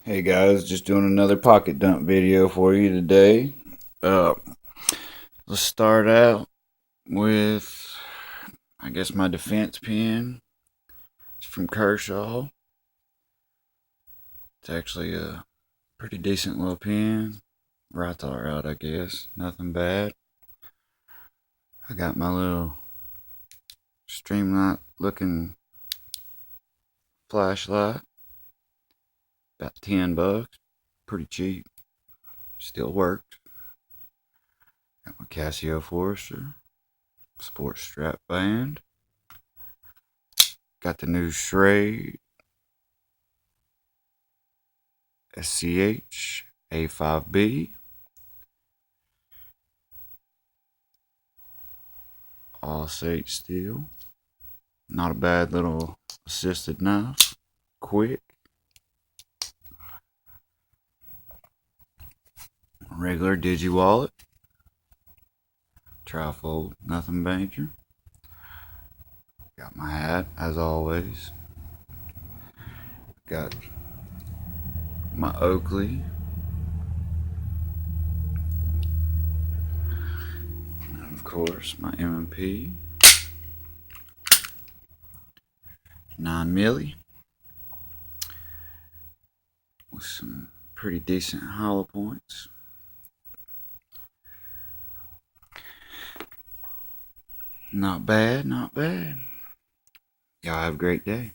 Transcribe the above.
Hey guys, just doing another pocket dump video for you today. Uh, let's start out with, I guess, my defense pen. It's from Kershaw. It's actually a pretty decent little pen. Writes alright, I guess. Nothing bad. I got my little streamlight looking flashlight. About $10. Pretty cheap. Still worked. Got my Casio Forester. Sports strap band. Got the new Schrade SCH A5B. All sage steel. Not a bad little assisted knife. Quick. Regular digi wallet. Trifold. Nothing major. Got my hat as always. Got my Oakley. And of course my M&P. 9 milli. With some pretty decent hollow points. Not bad, not bad. Y'all have a great day.